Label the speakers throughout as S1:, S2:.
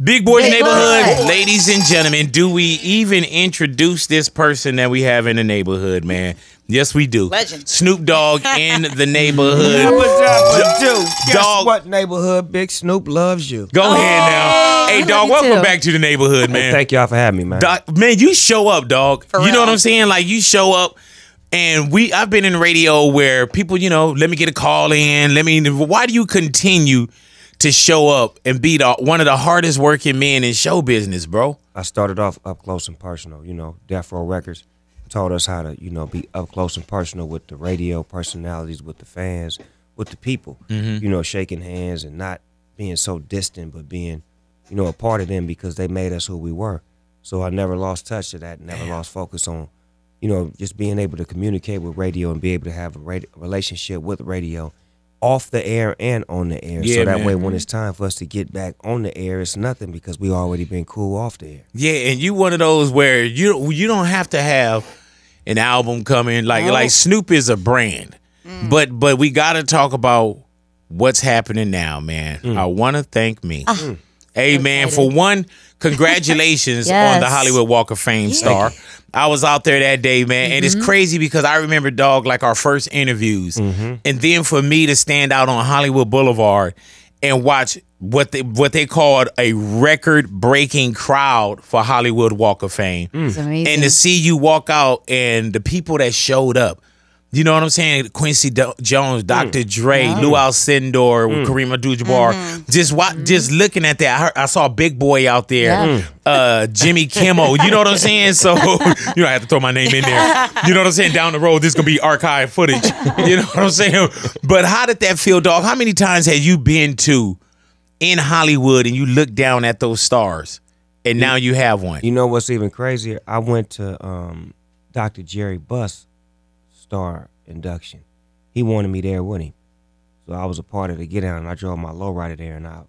S1: Big Boy's Neighborhood, ladies and gentlemen, do we even introduce this person that we have in the neighborhood, man? Yes, we do.
S2: Legend.
S1: Snoop Dogg in the neighborhood.
S3: Guess what neighborhood Big Snoop loves you?
S1: Go ahead now. Hey, dog, welcome back to the neighborhood, man.
S3: Hey, thank y'all for having me, man.
S1: Man, you show up, dog.
S2: For
S1: you know
S2: real.
S1: what I'm saying? Like, you show up. And I've been in radio where people, let me get a call in. Why do you continue to show up and be one of the hardest working men in show business, bro?
S3: I started off up close and personal. Death Row Records taught us how to, be up close and personal with the radio personalities, with the fans, with the people. Shaking hands and not being so distant, but being, a part of them because they made us who we were. So I never lost touch of that, never lost focus on, just being able to communicate with radio and be able to have a relationship with radio off the air and on the air.
S1: Yeah,
S3: so that
S1: man.
S3: way when it's time for us to get back on the air, it's nothing because we already been cool off the air.
S1: Yeah, and you one of those where you don't have to have an album coming. Like Snoop is a brand. But we got to talk about what's happening now, man. I want to thank me. Hey, man, for one, congratulations on the Hollywood Walk of Fame star. I was out there that day, man, and it's crazy because I remember, dog, like our first interviews, and then for me to stand out on Hollywood Boulevard and watch what they called a record-breaking crowd for Hollywood Walk of Fame,
S4: It's amazing.
S1: and to see you walk out and the people that showed up. You know what I'm saying? Quincy Jones, Dr. Dre, Lou Alcindor, Kareem Abdul-Jabbar. Just looking at that, I saw Big Boy out there, Jimmy Kimmel. You know what I'm saying? So I have to throw my name in there. You know what I'm saying? Down the road, this gonna be archive footage. You know what I'm saying? But how did that feel, dog? How many times have you been to in Hollywood and you look down at those stars, and now you have one?
S3: You know what's even crazier? I went to Dr. Jerry Buss star induction. He wanted me there with him, so I was a part of the get down, and I drove my lowrider there, and I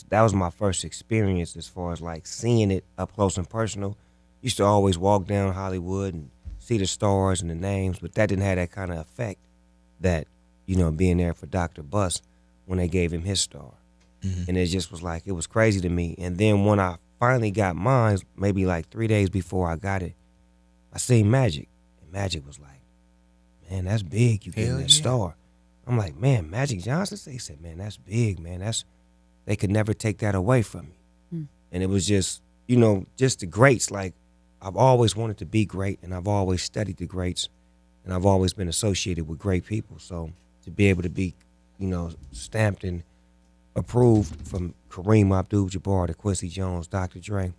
S3: that was my first experience as far as like seeing it up close and personal. Used to always walk down Hollywood and see the stars and the names, but that didn't have that kind of effect that being there for Dr. Buss when they gave him his star, and it just was like, it was crazy to me. And then when I finally got mine, maybe like 3 days before I got it, I seen Magic, and Magic was like, man, that's big. You getting that star. I'm like, man, Magic Johnson? They said, man, that's big, man. They could never take that away from me. And it was just, just the greats. Like, I've always wanted to be great, and I've always studied the greats, and I've always been associated with great people. So to be able to be, stamped and approved from Kareem Abdul-Jabbar to Quincy Jones, Dr. Dre.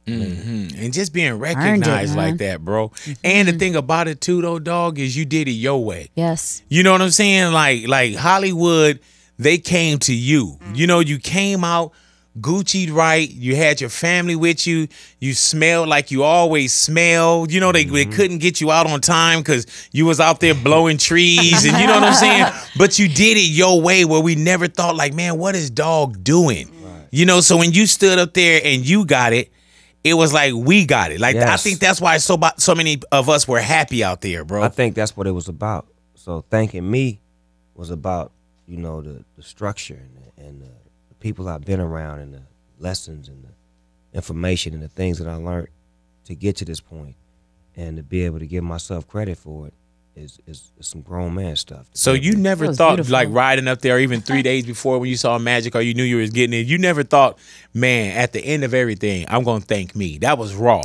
S1: And just being recognized like that, bro. And the thing about it too, though, dog, is you did it your way.
S4: Yes.
S1: You know what I'm saying? Like Hollywood, they came to you. You came out Gucci'd right. You had your family with you. You smelled like you always smell. They couldn't get you out on time because you was out there blowing trees, and you know what I'm saying? But you did it your way, where we never thought like, man, what is dog doing? Right. So when you stood up there and you got it, it was like we got it. Like, I think that's why so many of us were happy out there, bro.
S3: I think that's what it was about. So thanking me was about, the structure and the people I've been around, and the lessons and the information and the things that I learned to get to this point, and to be able to give myself credit for it is some grown man stuff.
S1: So you never thought,
S4: beautiful.
S1: like, riding up there even 3 days before when you saw Magic or you knew you was getting it, you never thought, man, at the end of everything, I'm going to thank me. That was raw.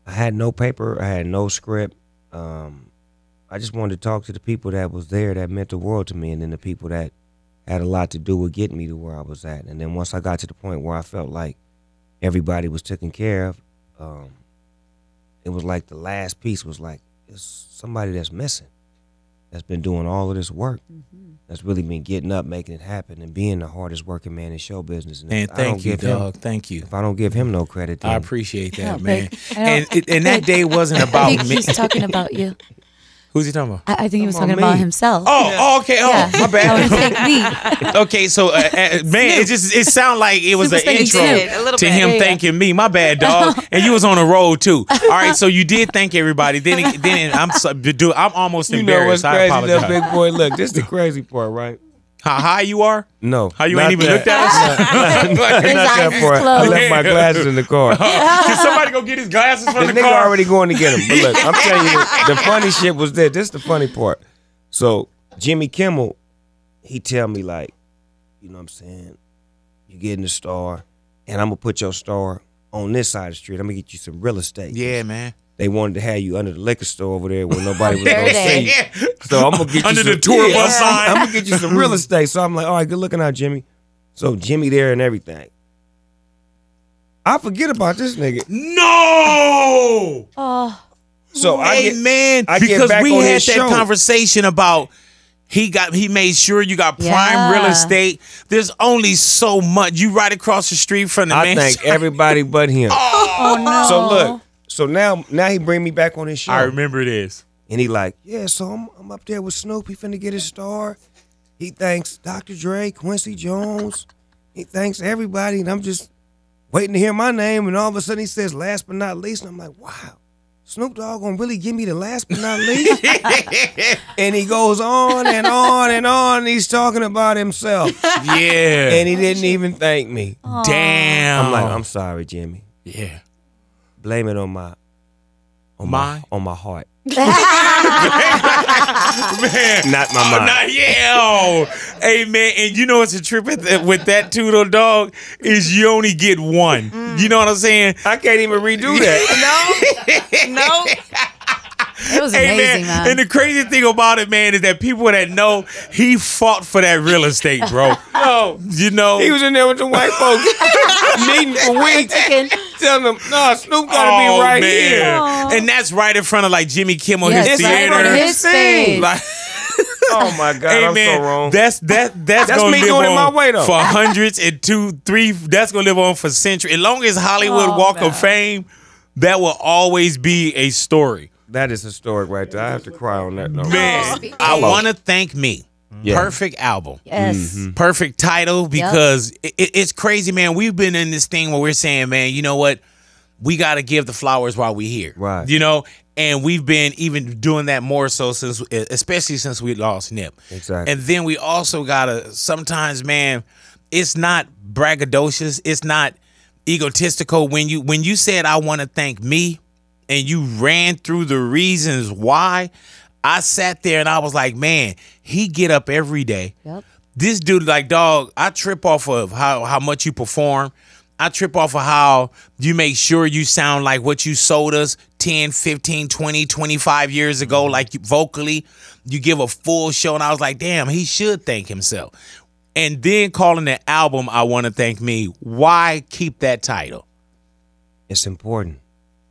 S3: I had no paper. I had no script. I just wanted to talk to the people that was there that meant the world to me, and then the people that had a lot to do with getting me to where I was at. And then once I got to the point where I felt like everybody was taken care of, it was like the last piece was like, it's somebody that's missing, that's been doing all of this work, that's really been getting up, making it happen, and being the hardest working man in show business.
S1: And thank you, dog. Thank you.
S3: If I don't give him no credit, then
S1: I appreciate that,
S4: Yeah,
S1: man.
S4: Big.
S1: And that day wasn't about
S4: I think
S1: me.
S4: he's talking about you.
S1: Who's he talking about?
S4: I think he was
S3: Talking
S4: talking
S3: about
S4: about
S3: me.
S4: himself.
S1: Oh, okay. Oh,
S4: Yeah.
S1: my bad.
S4: I wanna thank me.
S1: Okay, so man, it sounded like it was
S4: Snoop
S1: an
S4: was
S1: intro
S4: thanking
S2: you. A little
S1: to
S2: bit.
S1: him
S4: Yeah, yeah.
S1: thanking me. My bad, dog. And you was on the road too. All right, so you did thank everybody. Then I'm almost
S3: you know what's
S1: embarrassed. I
S3: crazy,
S1: apologize.
S3: though, big boy? Look, this is the crazy part, right?
S1: How high you are?
S3: No.
S1: How you
S3: not
S1: ain't even
S3: that.
S1: looked at us?
S4: His
S3: Not that
S4: eyes is
S3: far. I
S4: closed.
S3: left my glasses in the car.
S1: Can somebody go get his glasses from
S3: The
S1: the
S3: nigga
S1: car?
S3: already going to get him. But look, I'm telling you, the funny shit was this. This is the funny part. So Jimmy Kimmel, he tell me like, you know what I'm saying, you get in the store, and I'm gonna put your store on this side of the street. I'm gonna get you some real estate.
S1: Yeah, man.
S3: They wanted to have you under the liquor store over there where nobody was gonna
S4: There
S3: see you. So I'm gonna get you
S1: Under
S3: some,
S1: the tour bus sign.
S3: I'm gonna get you some real estate. So I'm like, all right, good looking out, Jimmy. So Jimmy there and everything. I forget about this nigga.
S1: No.
S4: Oh,
S3: So
S1: Hey, man,
S3: I get
S1: because
S3: back
S1: we
S3: on
S1: had
S3: his
S1: that
S3: show.
S1: conversation about he made sure you got prime
S4: Yeah.
S1: real estate. There's only so much. You right across the street from the
S3: I
S1: man.
S3: thank everybody but him.
S4: oh no.
S3: So look, so now he bring me back on his show.
S1: I remember this.
S3: And he like, yeah, so I'm up there with Snoop. He finna get his star. He thanks Dr. Dre, Quincy Jones. He thanks everybody. And I'm just waiting to hear my name. And all of a sudden he says, last but not least. And I'm like, wow, Snoop Dogg gonna really give me the last but not least? And he goes on and on and on. And he's talking about himself.
S1: Yeah.
S3: And he didn't even thank me.
S1: Damn.
S3: I'm like, I'm sorry, Jimmy.
S1: yeah.
S3: Blame it on my heart.
S1: Man.
S3: Not my mind.
S1: Hey, man, and you know what's a trip with that too, though, dog, is you only get one. You know what I'm saying?
S3: I can't even redo that.
S4: No. It was
S1: Hey,
S4: amazing, man.
S1: And the crazy thing about it, man, is that people that know he fought for that real estate, bro.
S3: No.
S1: You know?
S3: He was in there with the white folks meeting for weeks, telling them, no, Snoop gotta be right here.
S4: Aw.
S1: And that's right in front of like Jimmy Kimmel,
S4: Yes,
S1: his
S3: It's right in
S1: theater.
S3: front of
S4: His stage.
S1: Like,
S3: Oh my God,
S1: hey,
S3: I'm
S1: man,
S3: so wrong.
S1: that's gonna
S3: me
S1: live
S3: doing it
S1: on
S3: my way, though.
S1: for hundreds and 2, 3. That's gonna live on for centuries. As long as Hollywood
S4: Oh,
S1: Walk
S4: man.
S1: of Fame, that will always be a story.
S3: That is historic right there. I have to cry on that note.
S1: Man,
S4: Oh.
S1: I want to thank me.
S3: Yeah.
S1: Perfect album.
S4: Yes.
S1: Perfect title because it's crazy, man. We've been in this thing where we're saying, man, you know what? We got to give the flowers while we're here.
S3: Right.
S1: You know? And we've been even doing that more so especially since we lost Nip.
S3: Exactly.
S1: And then we also got to, sometimes, man, it's not braggadocious. It's not egotistical. When you said, I want to thank me, and you ran through the reasons why, I sat there and I was like, man, he get up every day.
S4: Yep.
S1: This dude, like, dog, I trip off of how much you perform. I trip off of how you make sure you sound like what you sold us 10, 15, 20, 25 years ago, like vocally. You give a full show, and I was like, damn, he should thank himself. And then calling the album, I Want to Thank Me. Why keep that title?
S3: It's important.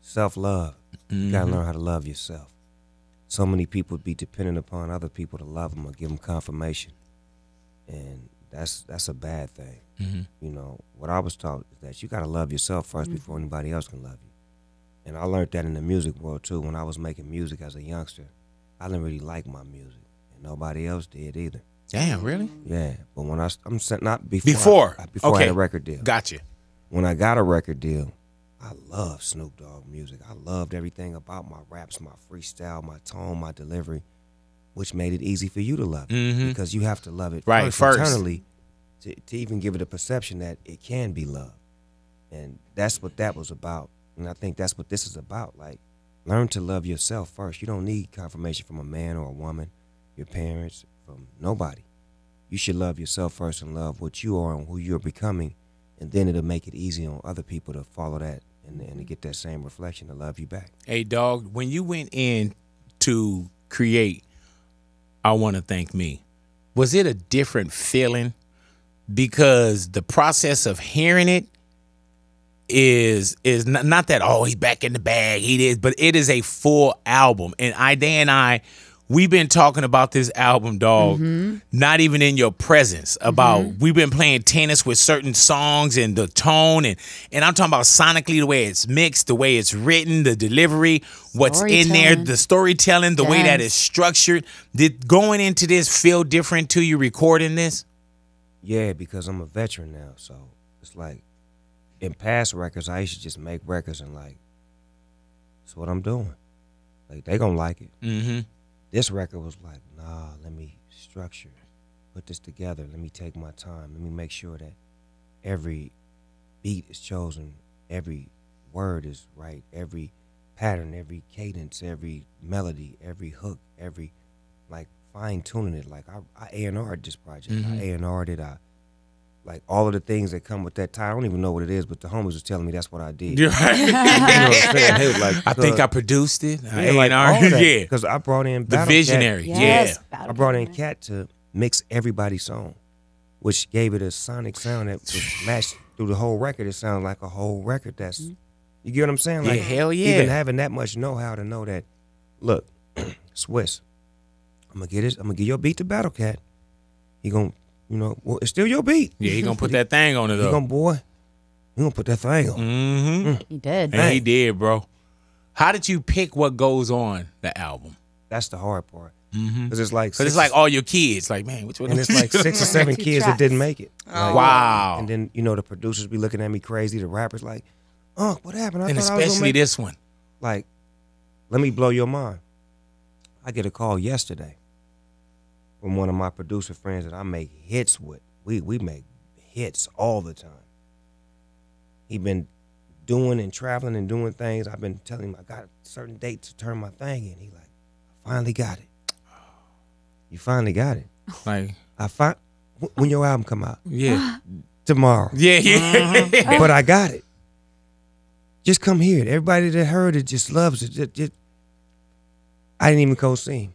S3: Self-love. You gotta learn how to love yourself. So many people be dependent upon other people to love them or give them confirmation. And that's a bad thing. You know, what I was taught is that you gotta love yourself first before anybody else can love you. And I learned that in the music world too. When I was making music as a youngster, I didn't really like my music, and nobody else did either.
S1: Damn, really?
S3: Yeah, but when I'm not
S1: Before.
S3: I
S1: Okay.
S3: had a record deal.
S1: Gotcha.
S3: When I got a record deal, I loved Snoop Dogg music. I loved everything about my raps, my freestyle, my tone, my delivery, which made it easy for you to love it because you have to love it
S1: Right, first.
S3: internally to even give it a perception that it can be loved. And that's what that was about. And I think that's what this is about. Like, learn to love yourself first. You don't need confirmation from a man or a woman, your parents, from nobody. You should love yourself first and love what you are and who you're becoming, and then it'll make it easy on other people to follow that and to get that same reflection to love you back.
S1: Hey, dog, when you went in to create I Want to Thank Me, was it a different feeling? Because the process of hearing it is not that, oh, he's back in the bag, he is, but it is a full album. And we've been talking about this album, dog, not even in your presence, about we've been playing tennis with certain songs and the tone, and I'm talking about sonically, the way it's mixed, the way it's written, the delivery, what's in there, the storytelling, the way that it's structured. Did going into this feel different to you recording this?
S3: Yeah, because I'm a veteran now, so it's like in past records, I used to just make records and like, that's what I'm doing. Like, they gonna like it. This record was like, nah, let me structure it. put this together. Let me take my time. Let me make sure that every beat is chosen, every word is right, every pattern, every cadence, every melody, every hook, every like fine tuning it. Like I A&R'd this project. I A&R'd it. Like all of the things that come with that title. I don't even know what it is, but the homies was telling me that's what I did.
S1: You're right.
S3: You know what I'm saying? They was like,
S1: I think I produced it.
S3: yeah, like all that. Yeah, because I brought in
S1: the visionary.
S4: Yes,
S1: Yeah,
S3: I brought in Cat to mix everybody's song, which gave it a sonic sound that was matched through the whole record. It sounded like a whole record. That's you get what I'm saying? Like,
S1: hell yeah.
S3: Even having that much know-how to know that, look, Swiss, I'm gonna give your beat to Battle Cat. He gonna, well, it's still your beat.
S1: Yeah, he gonna put that thing on it though.
S3: He gonna put that thing on.
S4: He did.
S1: And he did, bro. How did you pick what goes on the album?
S3: That's the hard part. Because it's like
S1: all your kids. Like, man, which one?
S3: And it's like 6 or 7 kids that didn't make it. Like,
S1: wow.
S3: And then the producers be looking at me crazy. The rappers like, what happened?
S1: And especially this one.
S3: Like, let me blow your mind. I get a call yesterday from one of my producer friends that I make hits with. We make hits all the time. He been doing and traveling and doing things. I've been telling him I got a certain date to turn my thing in. He like, I finally got it. You finally got it.
S1: Like
S3: when your album come out?
S1: Yeah.
S3: Tomorrow.
S1: Yeah.
S3: But I got it. Just come hear it. Everybody that heard it just loves it. I didn't even go see him.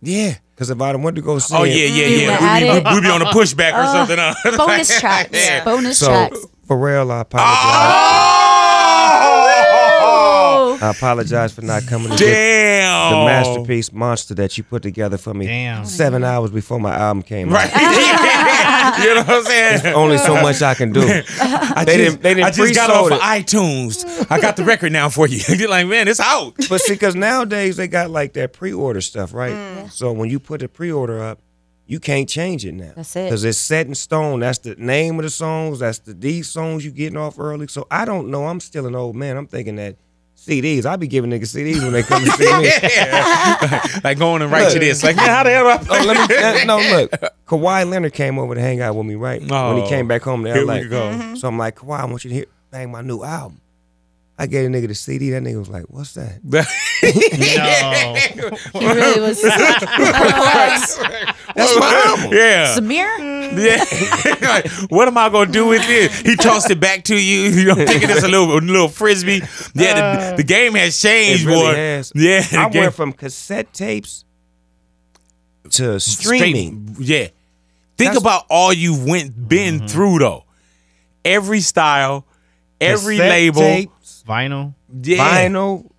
S1: Yeah.
S3: Because if I wanted to go see
S1: him.
S3: Yeah.
S1: We'd be on a pushback or something.
S4: Bonus tracks.
S1: Yeah.
S4: Bonus
S3: so,
S4: tracks.
S3: Pharrell, I apologize.
S4: Oh!
S3: I apologize for not coming to
S1: Damn.
S3: get the masterpiece monster that you put together for me.
S2: Damn.
S3: 7 hours before my album came
S1: Right.
S3: out.
S1: You know what I'm saying?
S3: There's only so much I can do. They didn't
S1: I just got off
S3: pre-sold
S1: of iTunes. I got the record now for you. You're like, man, it's out.
S3: But see, because nowadays they got like that pre-order stuff, right? So when you put the pre-order up, you can't change it now.
S4: That's it.
S3: Because it's set in stone. That's the name of the songs. That's these songs you getting off early. So I don't know. I'm still an old man. I'm thinking that CDs. I be giving niggas CDs when they come to see me.
S1: Like going and write you this. Like, man, how the hell do I
S3: No, look. Kawhi Leonard came over to hang out with me, right? When he came back home to
S1: Here
S3: LA.
S1: we go.
S3: So I'm like, Kawhi, I want you to bang my new album. I gave a nigga the CD. That nigga was like, what's that?
S2: No.
S4: He really was perplexed.
S3: That's my album.
S1: Yeah.
S4: Samir?
S1: Yeah. Like, what am I gonna do with this? He tossed it back to you. You're thinking it's a little frisbee. Yeah, the game has changed,
S3: It really
S1: boy.
S3: has.
S1: Yeah,
S3: I went from cassette tapes to streaming.
S1: Yeah. Think
S3: That's-
S1: about all you've been through though. Every style, every
S3: Cassette
S1: label,
S3: tapes,
S2: Vinyl.
S1: yeah.
S3: vinyl,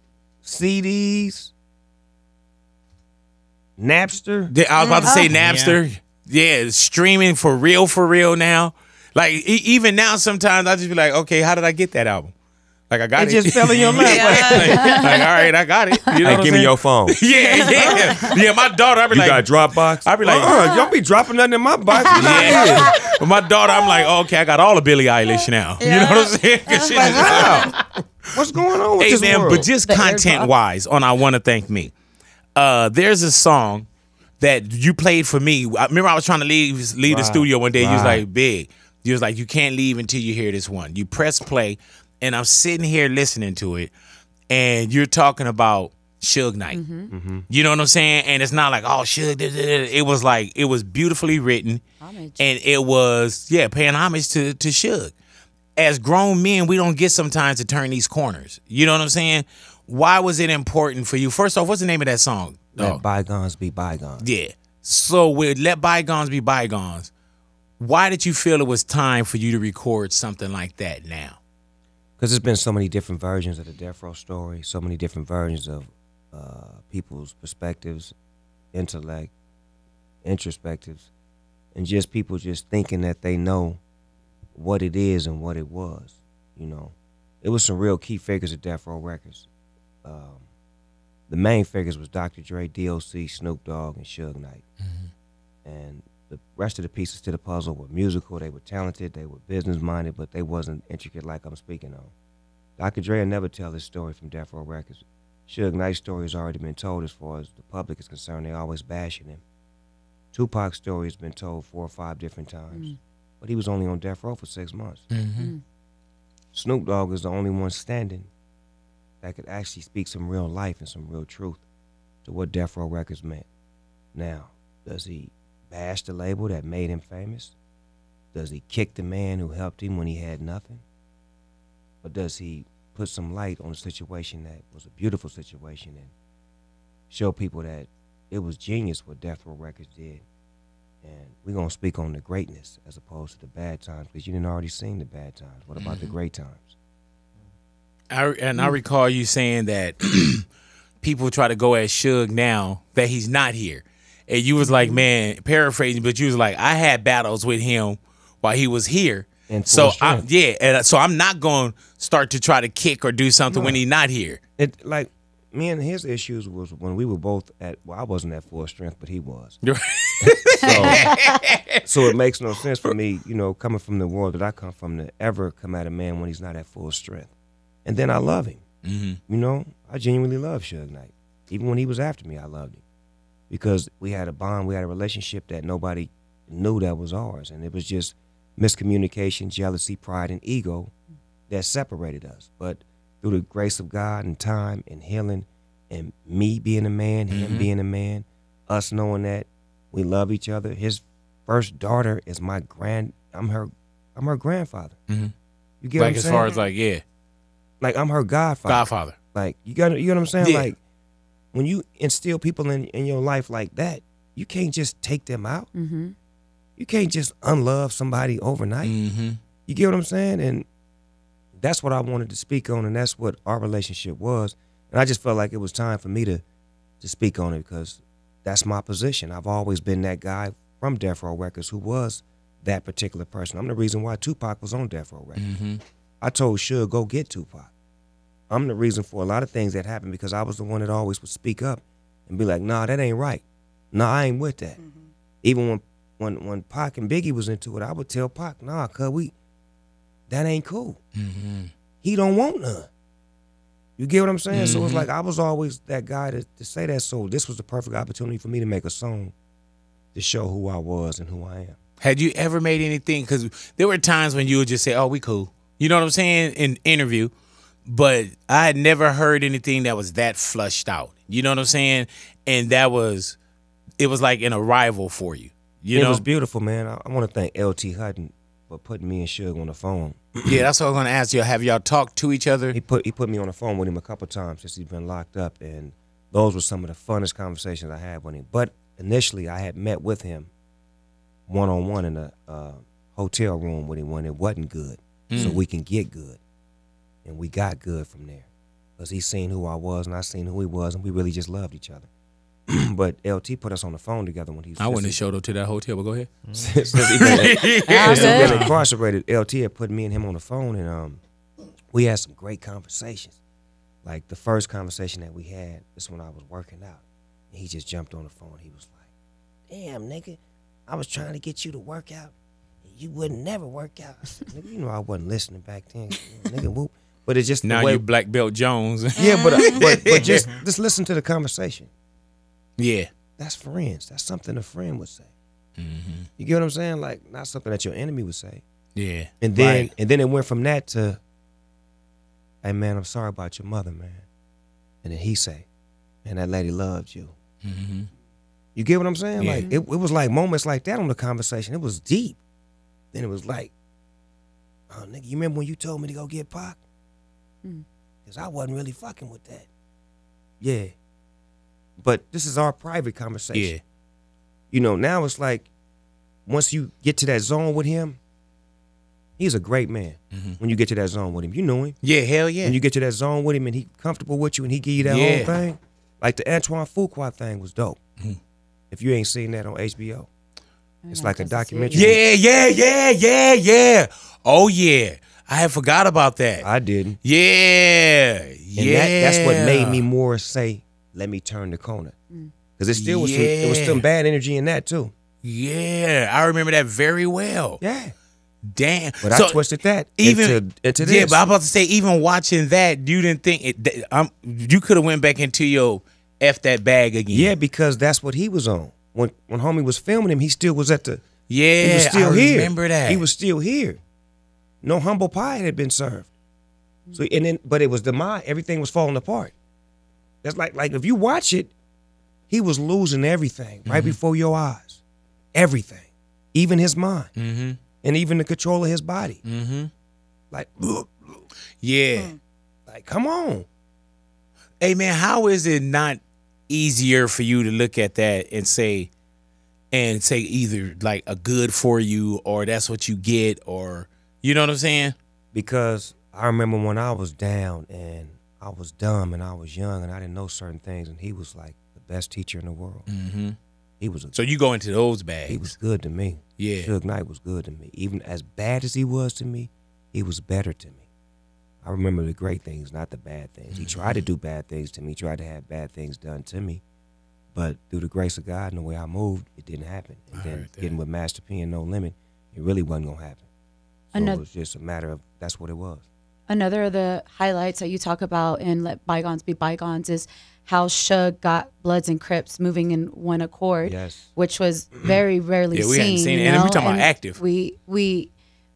S3: CDs, Napster.
S1: I was about to say Napster. Yeah, streaming for real now. Like even now, sometimes I just be like, okay, how did I get that album? Like I got it.
S3: It just fell in your lap.
S1: Like, all right, I got it. You know what I'm
S3: Give me
S1: saying?
S3: your phone.
S1: Yeah. My daughter, I be
S3: You
S1: like,
S3: got Dropbox?
S1: I be like,
S3: don't be dropping nothing in my box.
S1: yeah. But my daughter, I'm like, oh, okay, I got all of Billie Eilish now. You know what I'm saying? 'Cause she
S3: Like,
S1: just-
S3: how? What's going on with
S1: Hey
S3: this
S1: man,
S3: world?
S1: but just
S4: The
S1: content wise, on I Wanna Thank Me. There's a song that you played for me. I remember I was trying to leave the studio one day. You was like, Big. You was like, you can't leave until you hear this one. You press play, and I'm sitting here listening to it, and you're talking about Suge Knight. You know what I'm saying? And it's not like, oh, Suge. It was like, it was beautifully written.
S4: Homage.
S1: And it was, paying homage to Suge. As grown men, we don't get sometimes to turn these corners. You know what I'm saying? Why was it important for you? First off, what's the name of that song?
S3: Let bygones be bygones.
S1: Yeah. So with Let Bygones Be Bygones, why did you feel it was time for you to record something like that now?
S3: Because there's been so many different versions of the Death Row story, so many different versions of people's perspectives, intellect, introspectives, and just people just thinking that they know what it is and what it was. You know, it was some real key figures of Death Row Records. The main figures was Dr. Dre, DOC, Snoop Dogg, and Suge Knight. And the rest of the pieces to the puzzle were musical. They were talented. They were business-minded, but they wasn't intricate like I'm speaking on. Dr. Dre will never tell his story from Death Row Records. Suge Knight's story has already been told as far as the public is concerned. They always bashing him. Tupac's story has been told 4 or 5 different times, but he was only on death row for 6 months. Snoop Dogg is the only one standing that could actually speak some real life and some real truth to what Death Row Records meant. Now, does he bash the label that made him famous? Does he kick the man who helped him when he had nothing? Or does he put some light on a situation that was a beautiful situation and show people that it was genius what Death Row Records did? And we're going to speak on the greatness as opposed to the bad times, because you didn't already seen the bad times. What about the great times?
S1: I recall you saying that people try to go at Suge now that he's not here. And you was like, man, paraphrasing, but you was like, I had battles with him while he was here.
S3: And
S1: so I'm not going to start to try to kick or do something when he's not here.
S3: It like me and his issues was when we were both at, well, I wasn't at full strength, but he was. So it makes no sense for me, you know, coming from the world that I come from, to ever come at a man when he's not at full strength. And then I love him. You know, I genuinely love Suge Knight. Even when he was after me, I loved him. Because we had a bond, we had a relationship that nobody knew that was ours. And it was just miscommunication, jealousy, pride, and ego that separated us. But through the grace of God and time and healing and me being a man, him being a man, us knowing that we love each other. His first daughter is my I'm her grandfather. You get what I'm saying?
S1: Like as far as like,
S3: like I'm her godfather. Like you know what I'm saying?
S1: Yeah.
S3: Like when you instill people in your life like that, you can't just take them out. You can't just unlove somebody overnight. You get what I'm saying? And that's what I wanted to speak on, and that's what our relationship was. And I just felt like it was time for me to speak on it, because that's my position. I've always been that guy from Death Row Records who was that particular person. I'm the reason why Tupac was on Death Row Records. I told Suge, go get Tupac. I'm the reason for a lot of things that happened, because I was the one that always would speak up and be like, nah, that ain't right. Nah, I ain't with that. Even when Pac and Biggie was into it, I would tell Pac, nah, cuz that ain't cool. He don't want none. You get what I'm saying? So it's like I was always that guy to say that. So this was the perfect opportunity for me to make a song to show who I was and who I am.
S1: Had you ever made anything? Because there were times when you would just say, oh, we cool. You know what I'm saying? In interview. But I had never heard anything that was that flushed out. You know what I'm saying? And it was like an arrival for you. You know?
S3: It was beautiful, man. I want to thank LT Hutton for putting me and Suge on the phone.
S1: Yeah, that's what I was going to ask you. Have y'all talked to each other?
S3: He put me on the phone with him a couple times since he's been locked up, and those were some of the funnest conversations I had with him. But initially, I had met with him one-on-one in a hotel room with him when it wasn't good, so we can get good. And we got good from there, because he seen who I was and I seen who he was, and we really just loved each other. But LT put us on the phone together when he was.
S1: I wouldn't have showed up to that hotel, but go ahead.
S3: Since he been incarcerated, LT had put me and him on the phone, and we had some great conversations. Like the first conversation that we had is when I was working out. And he just jumped on the phone. He was like, damn, nigga, I was trying to get you to work out. You wouldn't never work out. I said, nigga, you know I wasn't listening back then. Nigga, whoop. But it's just
S1: now
S3: the way,
S1: you Black Belt Jones.
S3: Yeah, but just listen to the conversation.
S1: Yeah.
S3: That's friends. That's something a friend would say. You get what I'm saying? Like, not something that your enemy would say.
S1: Yeah.
S3: And then it went from that to, hey, man, I'm sorry about your mother, man. And then he say, man, that lady loved you. You get what I'm saying?
S1: Yeah.
S3: Like, it was like moments like that on the conversation. It was deep. Then it was like, oh, nigga, you remember when you told me to go get Pac? Because I wasn't really fucking with that. Yeah. But this is our private conversation.
S1: Yeah.
S3: You know, now it's like, once you get to that zone with him, he's a great man. When you get to that zone with him, you know him.
S1: Yeah, hell yeah.
S3: When you get to that zone with him and he comfortable with you and he give you that whole thing, like the Antoine Fuqua thing was dope. If you ain't seen that on HBO, it's like a documentary.
S1: Yeah. Oh yeah, I had forgot about that.
S3: I didn't.
S1: Yeah.
S3: That's what made me more say, let me turn the corner. Because it still was it was some bad energy in that too.
S1: Yeah, I remember that very well.
S3: Yeah.
S1: Damn.
S3: But I twisted that into this.
S1: Yeah, but I'm about to say, even watching that, you didn't think you could have went back into your F that bag again.
S3: Yeah, because that's what he was on. when homie was filming him, he still was at the.
S1: Yeah,
S3: he was still
S1: I
S3: here.
S1: remember that.
S3: He was still here. No humble pie had been served. So but it was everything was falling apart. That's like if you watch it, he was losing everything right before your eyes. Everything. Even his mind.
S1: Mm-hmm.
S3: And even the control of his body.
S1: Mm-hmm.
S3: Like,
S1: yeah.
S3: Like, come on.
S1: Hey man, how is it not easier for you to look at that and say either like a good for you or that's what you get, or you know what I'm saying?
S3: Because I remember when I was down and I was dumb and I was young and I didn't know certain things, and he was like the best teacher in the world.
S1: Mm-hmm.
S3: He was
S1: so you go into those bags.
S3: He was good to me.
S1: Yeah.
S3: Suge Knight was good to me. Even as bad as he was to me, he was better to me. I remember the great things, not the bad things.
S1: Mm-hmm.
S3: He tried to do bad things to me. He tried to have bad things done to me. But through the grace of God and the way I moved, it didn't happen. And then getting with Master P and No Limit, it really wasn't going to happen. So it was just a matter of that's what it was.
S4: Another of the highlights that you talk about in Let Bygones Be Bygones is how Suge got Bloods and Crips moving in one accord, which was very rarely seen.
S1: We hadn't seen it. And we're talking about active.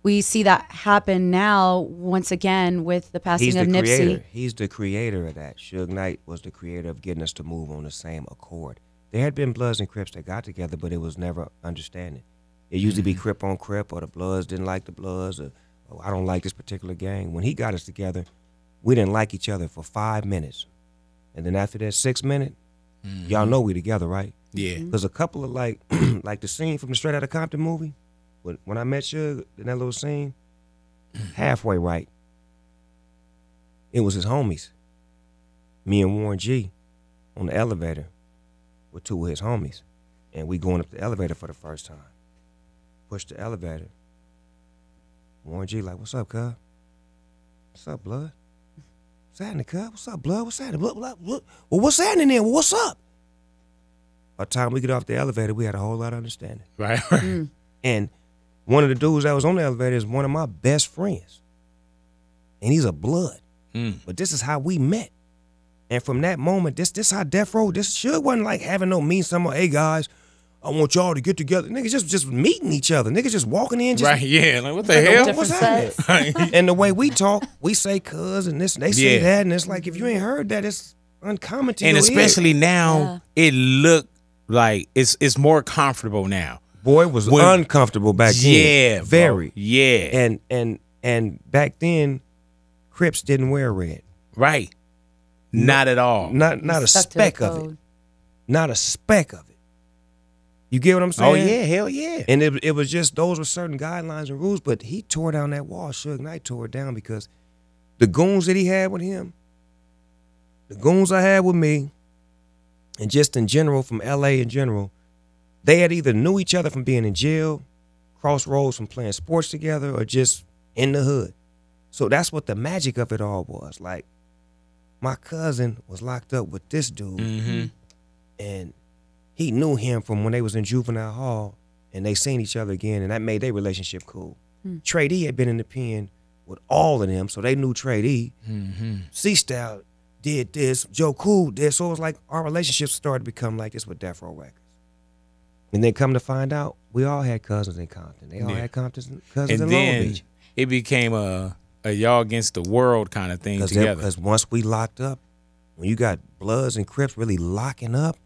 S4: We see that happen now once again with the passing of Nipsey.
S3: He's the creator of that. Suge Knight was the creator of getting us to move on the same accord. There had been Bloods and Crips that got together, but it was never understanding. It used to be Crip on Crip, or the Bloods didn't like the Bloods, or I don't like this particular gang. When he got us together, we didn't like each other for 5 minutes. And then after that 6 minute, y'all know we together, right?
S1: Yeah.
S3: Because a couple of like the scene from the Straight Outta Compton movie, when I met Suge in that little scene, halfway right, it was his homies. Me and Warren G on the elevator with two of his homies. And we going up the elevator for the first time. Push the elevator. Warren G like, what's up, cuz? What's up, blood? What's happening, cuz? What's up, blood? What's happening? Well, what's happening then? Well, what's up? By the time we get off the elevator, we had a whole lot of understanding.
S1: Right.
S3: And one of the dudes that was on the elevator is one of my best friends. And he's a blood. But this is how we met. And from that moment, this how Death Row, this Suge wasn't like having no mean someone, hey guys, I want y'all to get together. Niggas just meeting each other. Niggas just walking in. Just,
S1: right, yeah. Like, what the hell?
S3: What's happening? And the way we talk, we say cuz and this, and they say that. And it's like, if you ain't heard that, it's uncommon to you.
S1: And especially now, it looked like it's more comfortable now.
S3: Boy, it was uncomfortable back then.
S1: Yeah.
S3: Very.
S1: Bro. Yeah.
S3: And back then, Crips didn't wear red.
S1: Right. Not at all.
S3: Not a speck of it. Not a speck of it. You get what I'm saying?
S1: Oh, yeah, hell yeah.
S3: And it was just, those were certain guidelines and rules, but he tore down that wall. Suge Knight tore it down because the goons that he had with him, the goons I had with me, and just in general, from L.A. in general, they had either knew each other from being in jail, crossroads from playing sports together, or just in the hood. So that's what the magic of it all was. Like, my cousin was locked up with this dude, and he knew him from when they was in juvenile hall, and they seen each other again, and that made their relationship cool. Trey D had been in the pen with all of them, so they knew Trey D. C-Style did this, Joe Cool did, so it was like our relationship started to become like this with Death Row Records. And then come to find out, we all had cousins in Compton. They all had cousins in Long Beach.
S1: It became a y'all against the world kind of thing together.
S3: Because once we locked up, when you got Bloods and Crips really locking up,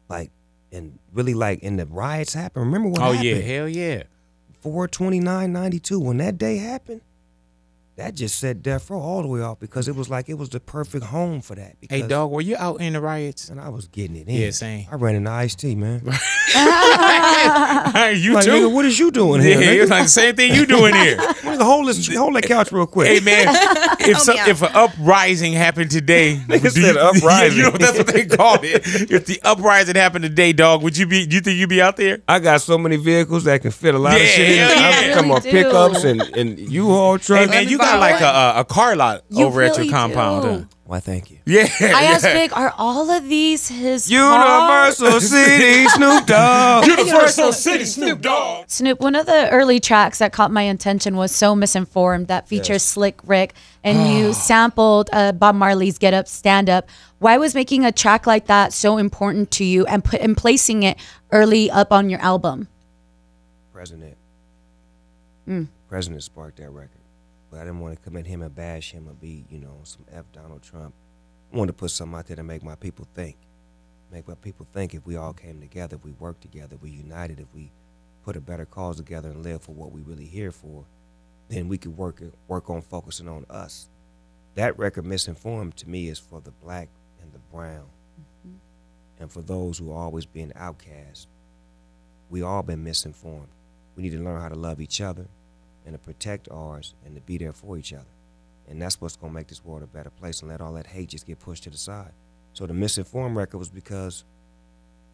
S3: like, and really like, and the riots happened. Remember what happened?
S1: Oh, yeah, hell yeah.
S3: 4/29/92, when that day happened, that just set Death Row all the way off because it was like it was the perfect home for that.
S1: Hey, dog, were you out in the riots?
S3: And I was getting it in.
S1: Yeah, same.
S3: I ran into Ice-T, man.
S1: You
S3: like,
S1: too?
S3: Nigga, what is you doing here?
S1: Yeah,
S3: Nigga?
S1: it was like the same thing you doing here.
S3: Hold that couch real quick.
S1: Hey, man, if an uprising happened today,
S3: Nigga said uprising.
S1: Yeah, you know, that's what they called it. If the uprising happened today, dog, do you think you'd be out there?
S3: I got so many vehicles that can fit a lot of shit in.
S1: Yeah.
S3: I'm talking about pickups and U-Haul trucks.
S1: Hey, man, you got like a car lot over at your compound. Huh?
S3: Why, thank you.
S1: Yeah.
S4: I asked Big, are all of these his
S3: Universal City Snoop Dogg.
S1: Universal City Snoop Dogg.
S4: Snoop, one of the early tracks that caught my attention was So Misinformed, that features Slick Rick, and you sampled Bob Marley's Get Up, Stand Up. Why was making a track like that so important to you and placing it early up on your album?
S3: President. President sparked that record. But I didn't want to come at him and bash him or be, you know, some F Donald Trump. I wanted to put something out there to make my people think. Make my people think if we all came together, if we worked together, if we united, if we put a better cause together and live for what we really here for, then we could work on focusing on us. That record, Misinformed, to me is for the black and the brown. And for those who always been outcast. We all been misinformed. We need to learn how to love each other and to protect ours and to be there for each other. And that's what's going to make this world a better place and let all that hate just get pushed to the side. So the Misinformed record was because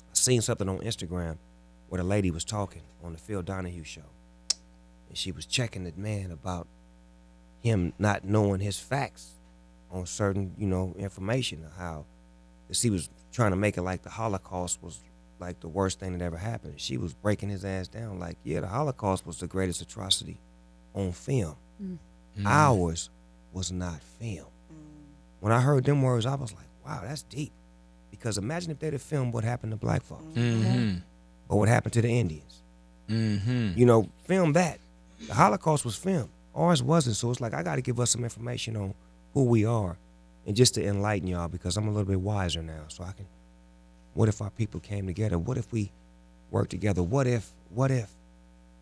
S3: I seen something on Instagram where the lady was talking on the Phil Donahue show. And she was checking the man about him not knowing his facts on certain, you know, information of how, because he was trying to make it like the Holocaust was like the worst thing that ever happened. She was breaking his ass down like, yeah, the Holocaust was the greatest atrocity on film. Ours was not film. When I heard them words, I was like, wow, that's deep. Because imagine if they'd have filmed what happened to black folks. Or what happened to the Indians. You know, film that. The Holocaust was filmed. Ours wasn't. So it's like, I got to give us some information on who we are and just to enlighten y'all, because I'm a little bit wiser now. So I can, what if our people came together? What if we worked together? What if?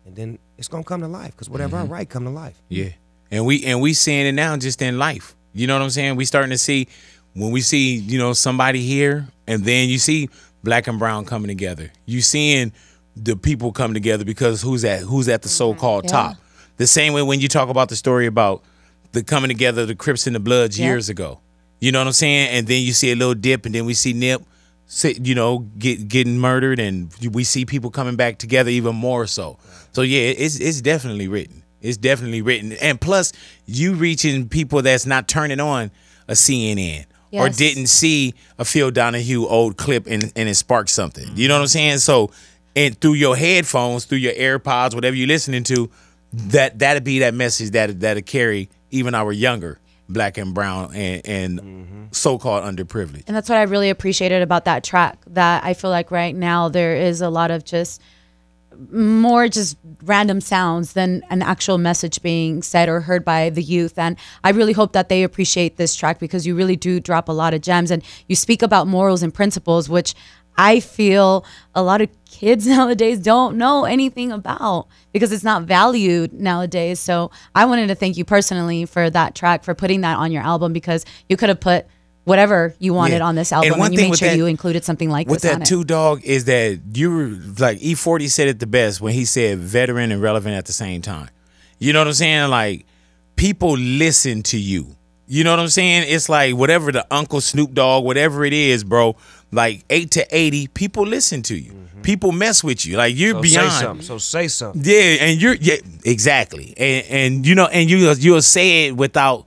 S3: And then it's going to come to life, because whatever I write come to life.
S1: Yeah. And we seeing it now just in life. You know what I'm saying? We starting to see, when we see, you know, somebody here, and then you see black and brown coming together. You seeing the people come together because who's at the so-called top. The same way when you talk about the story about the coming together, the Crips and the Bloods years ago. You know what I'm saying? And then you see a little dip, and then we see Nip, you know, getting murdered, and we see people coming back together even more so. So yeah, it's definitely written. It's definitely written. And plus, you reaching people that's not turning on a CNN or didn't see a Phil Donahue old clip and it sparked something. You know what I'm saying? So, and through your headphones, through your AirPods, whatever you're listening to, that'd be that message that'll carry even our younger black and brown and so-called underprivileged.
S4: And that's what I really appreciated about that track, that I feel like right now there is a lot of just more just random sounds than an actual message being said or heard by the youth. And I really hope that they appreciate this track, because you really do drop a lot of gems, and you speak about morals and principles, which I feel a lot of kids nowadays don't know anything about, because it's not valued nowadays. So I wanted to thank you personally for that track, for putting that on your album, because you could have put whatever you wanted on this album, and you made sure you included something like this on it.
S1: With that too, dog, is that you were like, E40 said it the best when he said veteran and relevant at the same time. You know what I'm saying? Like, people listen to you. You know what I'm saying? It's like whatever the Uncle Snoop Dogg, whatever it is, bro, like 8 to 80, people listen to you. People mess with you. Like, you're beyond.
S3: Say something.
S1: Yeah, and exactly. And you know, and you'll say it without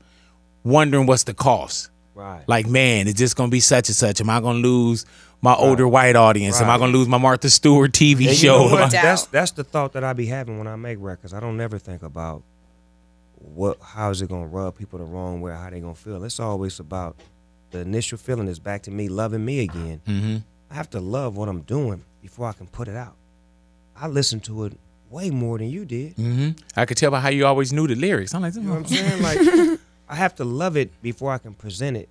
S1: wondering what's the cost.
S3: Right.
S1: Like, man, it's just gonna be such and such. Am I gonna lose my older white audience? Am I gonna lose my Martha Stewart TV show?
S3: You know what? That's the thought that I be having when I make records. I don't never think about how is it gonna rub people the wrong way, how they gonna feel. It's always about the initial feeling is back to me loving me again. I have to love what I'm doing before I can put it out. I listen to it way more than you did.
S1: I could tell by how you always knew the lyrics. I'm like,
S3: you know what I'm saying? Like, I have to love it before I can present it,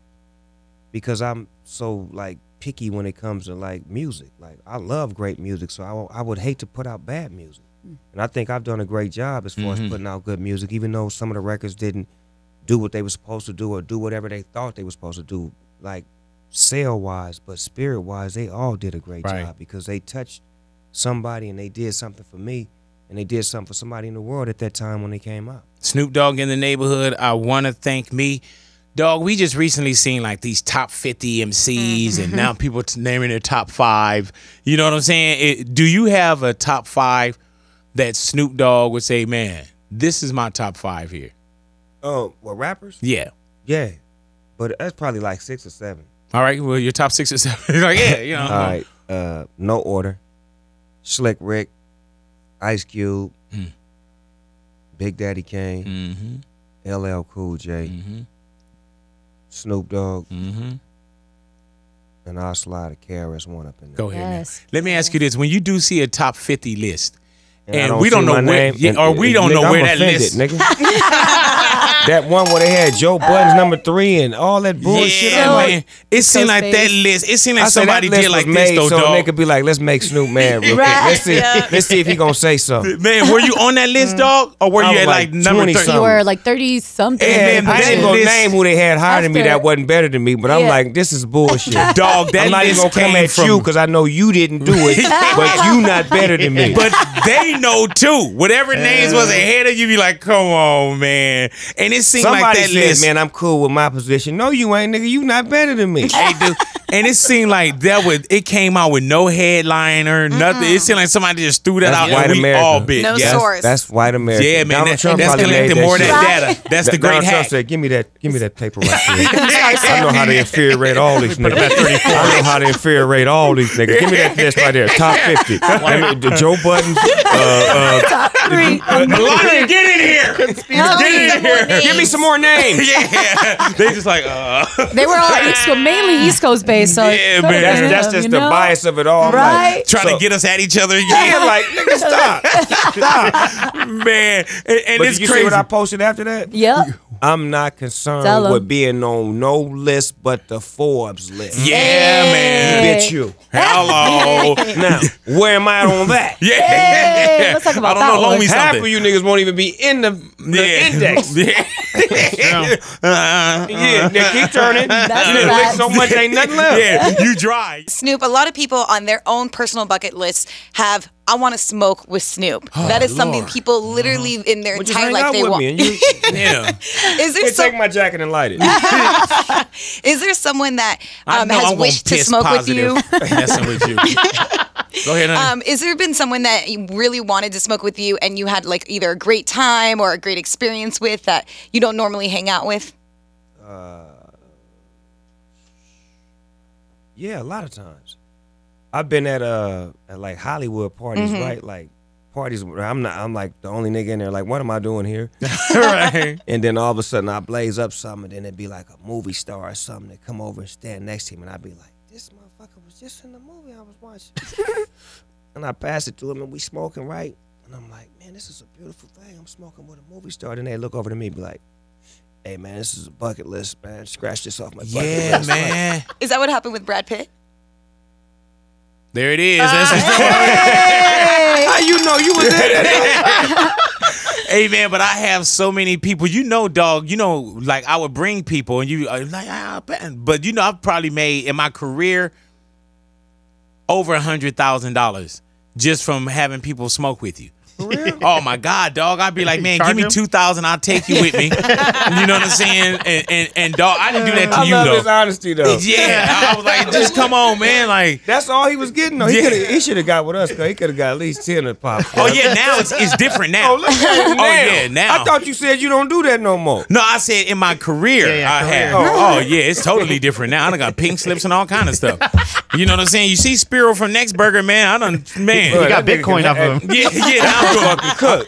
S3: because I'm so like picky when it comes to like music. Like, I love great music, so I would hate to put out bad music. And I think I've done a great job as far as putting out good music, even though some of the records didn't do what they were supposed to do or do whatever they thought they were supposed to do, like sale-wise, but spirit-wise, they all did a great job, because they touched somebody and they did something for me, and they did something for somebody in the world at that time when they came out.
S1: Snoop Dogg in the neighborhood, I want to thank me. Dog, we just recently seen like these top 50 MCs, and now people naming their top 5. You know what I'm saying? Do you have a top 5 that Snoop Dogg would say, man, this is my top 5 here?
S3: Oh, what rappers?
S1: Yeah.
S3: Yeah, but that's probably like 6 or 7.
S1: All right. Well, your top 6 or 7. Like, yeah, you know.
S3: All right. No Order, Slick Rick, Ice Cube, Big Daddy Kane, LL Cool J, Snoop Dogg, and I'll slide a KRS-One up in there.
S1: Go ahead.
S4: Yes.
S1: Now. Let me ask you this: when you do see a top 50 list, and
S3: I
S1: we don't
S3: see
S1: know
S3: my
S1: where,
S3: name,
S1: we don't know
S3: I'm
S1: where that
S3: offended,
S1: list.
S3: nigga. That one where they had Joe Budden's number 3 and all that bullshit.
S1: Yeah,
S3: I'm
S1: man. It seemed like
S4: Ghostface.
S1: that list. It seemed like
S3: I said
S1: somebody
S3: that list
S1: did like
S3: was
S1: this
S3: made
S1: though,
S3: so
S1: dog.
S3: they could be like, let's make Snoop mad real quick.
S4: Right.
S3: Let's see if he gonna say something.
S1: Man, were you on that list, dog, or were
S3: I
S1: you
S3: was
S1: at like
S3: like
S1: number
S3: 20
S1: 30?
S3: something.
S4: You were like 30 something.
S1: And
S3: I
S1: that
S3: ain't gonna
S1: list-
S3: name who they had higher than me
S4: After-
S3: that wasn't better than me, but I'm
S4: Yeah.
S3: like, this is bullshit.
S1: Dog, that
S3: I'm not even
S1: list
S3: gonna come
S1: came
S3: at
S1: from
S3: you because I know you didn't do it, but you not better than me.
S1: But they know too. Whatever names was ahead of you, be like, come on, man. And it seemed like
S3: Somebody
S1: that
S3: said,
S1: list.
S3: man, I'm cool with my position. No, you ain't, nigga. You not better than me.
S1: Hey, dude. And it seemed like it came out with no headliner, nothing. It seemed like somebody just threw that
S3: That's
S1: out
S3: white
S1: and we
S3: America.
S1: all bit.
S2: No
S1: yeah.
S2: source.
S3: That's white America.
S1: Yeah, man.
S3: Donald Trump
S1: That's
S3: probably made
S1: collecting more of
S3: shit.
S1: that data. That's the great
S3: Donald Trump
S1: hack.
S3: said, give me that paper right there. I know how to infuriate all these niggas. I know how to infuriate all these niggas. Give me that list right there. Top 50. The Joe Buttons.
S4: Top 3.
S1: Melania, get in here. Get in here.
S3: Give me some more names.
S1: Yeah. They just like,
S4: They were all East Coast, mainly East Coast based. So
S1: Yeah, man.
S3: That's just the bias of it all. I'm
S4: Right?
S3: like,
S1: trying
S3: so-
S1: to get us at each other.
S3: Yeah, like, nigga, stop.
S1: Man. And
S3: But
S1: it's
S3: did you
S1: crazy.
S3: see what I posted after that?
S4: Yep.
S3: I'm not concerned
S4: Tell 'em.
S3: with being on no list but the Forbes list.
S1: Yeah, man.
S3: Bitch, you.
S1: Hello.
S3: Now, where am I on that?
S1: Yeah.
S4: Hey, let's talk about
S1: I don't know.
S4: that
S1: Loan
S4: one.
S1: me
S3: Half
S1: something.
S3: of you niggas won't even be in the index.
S1: Yeah.
S3: Yeah, they keep turning.
S4: That's
S3: You done
S4: facts.
S3: licked so much, ain't nothing left.
S1: Yeah, you dry.
S2: Snoop, a lot of people on their own personal bucket lists have, I want to smoke with Snoop. That is something
S1: Lord.
S2: people literally in their
S3: Would you
S2: entire
S3: hang
S2: life
S3: out
S2: they
S3: with
S2: want.
S3: me? And you
S1: Yeah.
S2: Is there
S3: take my jacket and light it.
S2: is there someone that
S1: I know
S2: has
S1: I'm gonna
S2: wished to
S1: piss
S2: smoke
S1: positive
S2: with you?
S1: messing with you. Go ahead, honey.
S2: Is there been someone that you really wanted to smoke with you and you had like either a great time or a great experience with that you don't normally hang out with?
S3: Yeah, a lot of times. I've been at like Hollywood parties, right? Like parties where I'm like the only nigga in there. Like, what am I doing here?
S1: Right.
S3: And then all of a sudden I blaze up something, and then it'd be like a movie star or something that come over and stand next to him, and I'd be like, this motherfucker was just in the movie I was watching. And I pass it to him, and we smoking, right? And I'm like, man, this is a beautiful thing. I'm smoking with a movie star. Then they look over to me and be like, hey, man, this is a bucket list, man. Scratch this off my bucket
S1: Yeah,
S3: list.
S1: man.
S2: Is that what happened with Brad Pitt?
S1: There it is. That's
S3: How you know you was there?
S1: Hey, man, but I have so many people. You know, dog, like I would bring people and you like, but I've probably made in my career over $100,000 just from having people smoke with you.
S3: For real?
S1: Oh my God, dog! I'd be like, man,
S5: Charge
S1: give me
S5: him?
S1: 2,000. I'll take you with me. You know what I'm saying? And dog, I didn't do that to
S3: I
S1: you
S3: love
S1: though.
S3: his honesty, though.
S1: Yeah, I was like, just come on, man. Like,
S3: That's all he was getting, though.
S1: Yeah.
S3: He should have got with us, because he could have got at least 10 of pop.
S1: oh yeah, now it's different now.
S3: Oh, look at it now.
S1: yeah, now.
S3: I thought you said you don't do that no more.
S1: No, I said in my career I
S5: career.
S1: have. Oh yeah, it's totally different now. I done got pink slips and all kind of stuff. You know what I'm saying? You see Spiro from Next Burger, man. I done, man.
S5: You got
S3: That nigga
S5: Bitcoin
S3: can
S5: off of him.
S1: Yeah.